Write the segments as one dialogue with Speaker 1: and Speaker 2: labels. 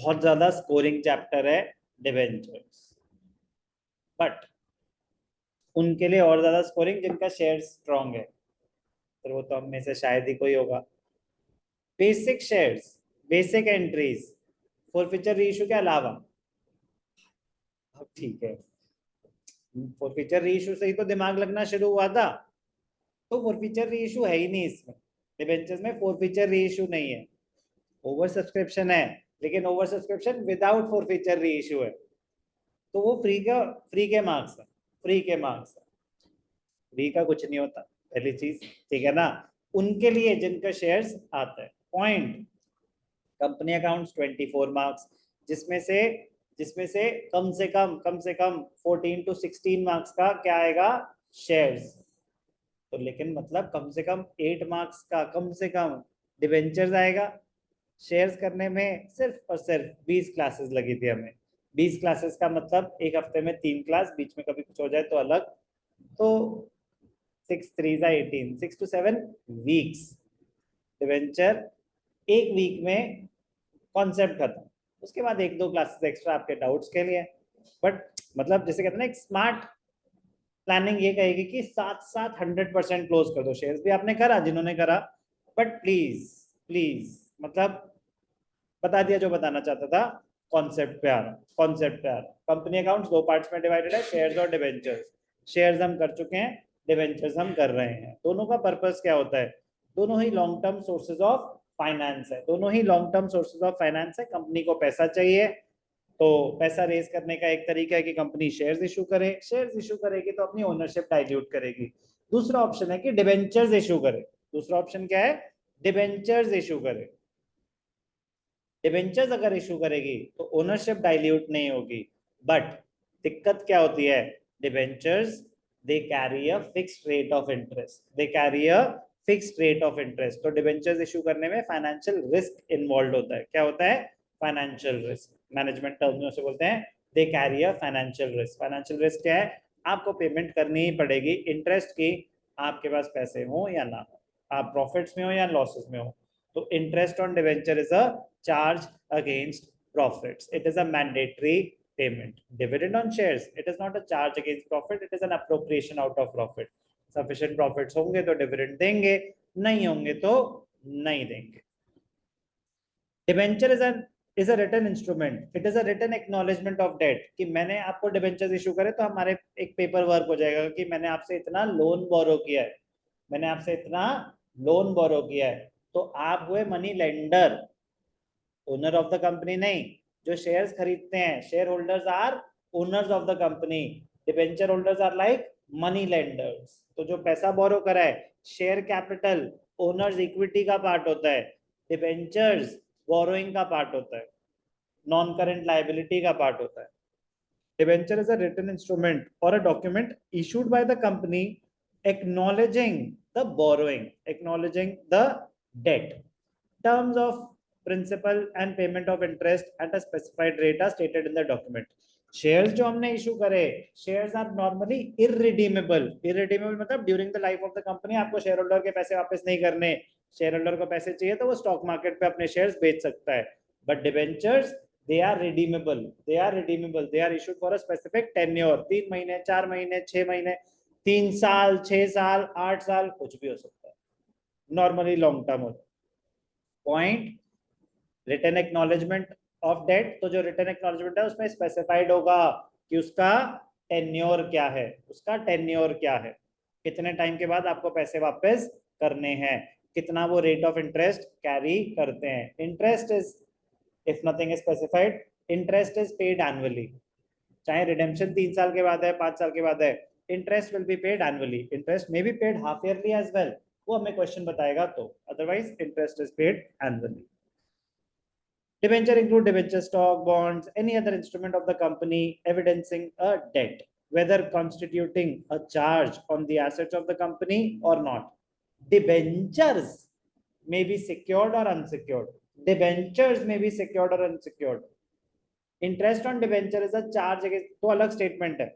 Speaker 1: बहुत ज्यादा scoring chapter है डिबेंचर्स, बट उनके लिए और ज्यादा स्कोरिंग जिनका शेयर स्ट्रांग है, फिर वो तो हम में से शायद ही कोई होगा। Basic shares, basic entries, forfeiture reissue के अलावा, अब ठीक है, फॉरफीचर रीइश्यू से ही तो दिमाग लगना शुरू हुआ था, तो फॉरफीचर रीइश्यू है ही नहीं इसमें, डिबेंचर्स में फॉरफीचर रीइश्यू नहीं है। ओवर सब्सक्रिप्शन है, लेकिन over subscription without forfeiture reissue है, तो वो फ्री के मार्क्स है, फ्री के मार्क्स है, फ्री का कुछ नहीं होता पहली चीज, ठीक है ना। उनके लिए जिनका शेयर्स आता है, पॉइंट कंपनी अकाउंट्स 24 मार्क्स, जिसमें से कम से कम 14 to 16 मार्क्स का क्या आएगा, शेयर्स। तो लेकिन मतलब कम से कम 8 मार्क्स का कम से कम डिबेंचर्स आएगा। शेयर्स करने में सिर्फ और सिर्फ 20 क्लासेस लगी थी हमें। 20 क्लासेस का मतलब एक हफ्ते में 3 क्लास, बीच में कभी कुछ हो जाए तो अलग, तो 6 3 18, 6 to 7 वीक्स डिवेंचर, एक वीक में कॉन्सेप्ट खत्म, उसके बाद 1-2 क्लासेस एक्स्ट्रा आपके डाउट्स के लिए। बट मतलब जैसे कहते हैं ना, एक स्मार्ट प्लानिंग ये कहेगी कि साथ साथ 100% क्लोज कर दो। शेयर्स भी आपने करा जिन्होंने करा, बट प्लीज प्लीज मतलब बता दिया जो बताना चाहता था, कॉन्सेप्ट पे आ रहा, कॉन्सेप्ट पे आ रहा। कंपनी अकाउंट्स 2 पार्ट्स में डिवाइडेड है, शेयर्स और डिवेंचर्स। शेयर्स हम कर चुके हैं, डिवेंचर्स हम कर रहे हैं। दोनों का पर्पस क्या होता है, दोनों ही long term sources of finance है, दोनों ही long term sources of finance है। कंपनी को पैसा चाहिए, तो पैसा रेज करने का एक तरीका है कि कंपनी शेयर्स इशू करे, शेयर्स इशू करेगी तो अपनी ओनरशिप डाइल्यूट करेगी। दूसरा ऑप्शन है कि डिबेंचर्स इशू करे। दूसरा ऑप्शन क्या है, डिबेंचर्स इशू करे। डिबेंचर्स अगर इशू करेगी तो ओनरशिप डाइल्यूट नहीं होगी, बट दिक्कत क्या होती है, debentures they carry a fixed rate of interest, they carry a fixed rate of interest. तो डिबेंचर्स इशू करने में फाइनेंशियल रिस्क इन्वॉल्व होता है। क्या होता है, फाइनेंशियल रिस्क। मैनेजमेंट टर्म में उसे बोलते हैं they carry a financial risk. Financial risk क्या है, आपको पेमेंट करनी ही पड़ेगी इंटरेस्ट की, आपके पास पैसे हो या ना हो, आप प्रॉफिट्स में हो या लॉसेस में हो। तो interest on debenture is a charge against profits. It is a mandatory payment. Dividend on shares, it is not a charge against profit, it is an appropriation out of profit. Sufficient profits होंगे तो dividend देंगे, नहीं होंगे तो नहीं देंगे। Debenture is a written instrument, it is a written acknowledgement of debt, कि मैंने आपको डिबेंचर्स इशू करे तो हमारे एक पेपर वर्क हो जाएगा कि मैंने आपसे इतना लोन बोरो किया है, मैंने आपसे इतना लोन बोरो किया है, तो आप हुए money lender, owner of the company नहीं। जो शेयर्स खरीदते हैं, share holders are owners of the company, debenture holders are like money lenders. तो जो पैसा बोरो करा है, शेयर कैपिटल ओनर्स इक्विटी का पार्ट होता है, डिबेंचर्स बोरोइंग का पार्ट होता है, नॉन करेंट लाइबिलिटी का पार्ट होता है। Debenture is a written instrument और a document issued by the company acknowledging the borrowing, acknowledging the debt. Terms of principal and payment of interest at a specified rate are stated in the document. Shares जो हमने issue करे, shares are normally irredeemable. Irredeemable मतलब during the life of the company आपको share holder के पैसे वापस नहीं करने, शेयर होल्डर को पैसे चाहिए तो वो स्टॉक मार्केट पे अपने शेयर्स बेच सकता है। But debentures they are redeemable, they are redeemable, they are issued for a specific tenure, 3 महीने 4 महीने 6 महीने 3 साल 6 साल 8 साल कुछ भी हो सकता है, नॉर्मली लॉन्ग टर्म होता है। Point, written acknowledgement of debt, तो जो रिटन एक्नॉलेजमेंट है उसमें स्पेसिफाइड होगा कि उसका टेन्योर क्या है, उसका टेन्योर क्या है, कितने टाइम के बाद आपको पैसे वापस करने हैं, कितना वो रेट ऑफ इंटरेस्ट कैरी करते हैं। Interest is, if nothing is specified, interest is paid annually, चाहे रिडेम्पशन 3 साल के बाद है 5 साल के बाद है, interest will be paid annually. Interest may be paid half yearly as well, वो हमें क्वेश्चन बताएगा तो, otherwise interest is paid annually. Debenture include debenture stock, bonds, any other instrument of the company evidencing a debt, whether constituting a charge on the assets of the company or not. Debentures may be secured or unsecured. Debentures may be secured or unsecured. Interest on debenture is a charge against, तो अलग statement है।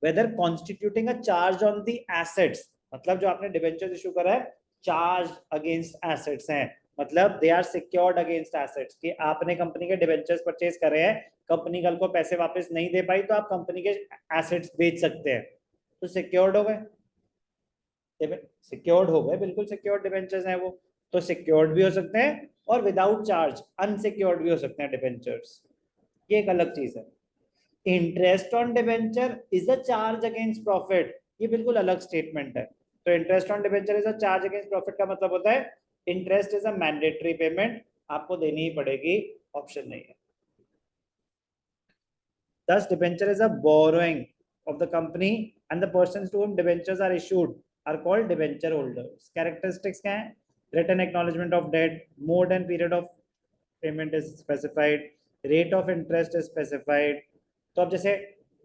Speaker 1: Whether constituting a charge on the assets, मतलब जो आपने debenture issue करा है, charge against assets हैं, मतलब they are secured against assets, कि आपने कंपनी के डिबेंचर्स परचेज करे हैं, कंपनी कल को पैसे वापस नहीं दे पाई तो आप कंपनी के एसेट्स बेच सकते हैं, तो सिक्योर्ड हो गए, सिक्योर्ड हो गए, बिल्कुल सिक्योर्ड डिबेंचर्स हैं वो। तो सिक्योर्ड भी हो सकते हैं और विदाउट चार्ज अनसिक्योर्ड भी हो सकते हैं डिबेंचर्स, ये एक अलग चीज है। Interest on debenture is a charge against profit, ये बिल्कुल अलग स्टेटमेंट है। तो interest on debenture is a charge against profit का मतलब होता है interest is a mandatory payment, आपको देनी ही पड़ेगी, ऑप्शन नहीं है। Thus, debenture is a borrowing of the company and the persons to whom debentures are issued are called debenture holders. Characteristics क्या है? Written acknowledgement of debt, mode and period of payment is specified, rate of interest is specified. तो अब जैसे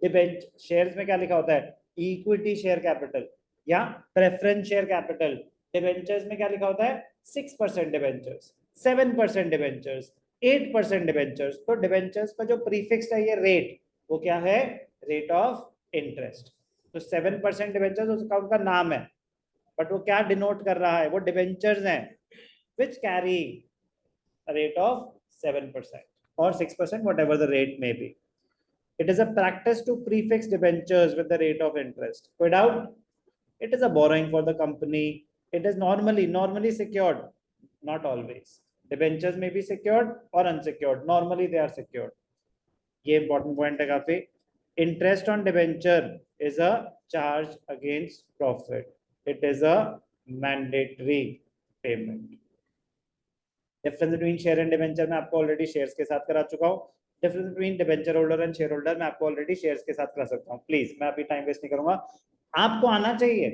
Speaker 1: डिबेंच shares में क्या लिखा होता है? इक्विटी शेयर कैपिटल या प्रेफरेंस शेयर कैपिटल। डिबेंचर्स में क्या लिखा होता है? 6% डिबेंचर्स, 7% डिबेंचर्स, 8% डिबेंचर्स। तो डिबेंचर्स का जो प्रीफिक्स है ये रेट, वो क्या है? Rate of interest. तो 7% डिबेंचर्स उसका उनका नाम है, बट वो क्या डिनोट कर रहा है? वो डिबेंचर्स हैं which carry rate of 7% or 6%, whatever the rate may be. It is a practice to prefix debentures with the rate of interest. Without, it is a borrowing for the company. It is normally secured, not always. Debentures may be secured or unsecured. Normally they are secured. ये important point है काफी. Interest on debenture is a charge against profit. It is a mandatory payment. Difference between share and debenture में आपको already shares के साथ करा चुका हूँ। Difference between debenture holder and share holder में आपको ऑलरेडी शेयर्स के साथ करा सकता हूँ। प्लीज, मैं अभी टाइम वेस्ट नहीं करूंगा, आपको आना चाहिए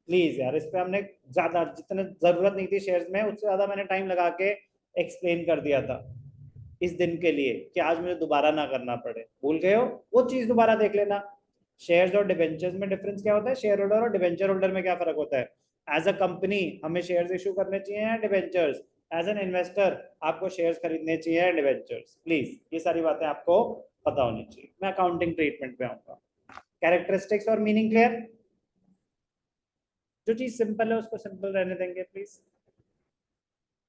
Speaker 1: प्लीज यार। इस पे हमने ज्यादा, जितने जरूरत नहीं थी शेयर्स में, उससे ज्यादा मैंने टाइम लगा के एक्सप्लेन कर दिया था इस दिन के लिए, कि आज मुझे दोबारा ना करना पड़े। भूल गए हो वो चीज, दोबारा देख लेना। शेयर्स और डिबेंचर्स में डिफरेंस क्या होता है? शेयर होल्डर और डिबेंचर होल्डर में क्या फर्क होता है? एज अ कंपनी हमें शेयर्स इशू करने चाहिए या डिबेंचर्स? एज एन इन्वेस्टर आपको शेयर्स खरीदने चाहिए या डिबेंचर्स? प्लीज ये सारी बातें आपको पता होनी चाहिए। मैं अकाउंटिंग ट्रीटमेंट पे आऊंगा। कैरेक्टरिस्टिक्स और मीनिंग क्लियर? जो चीज सिंपल है उसको सिंपल रहने देंगे प्लीज।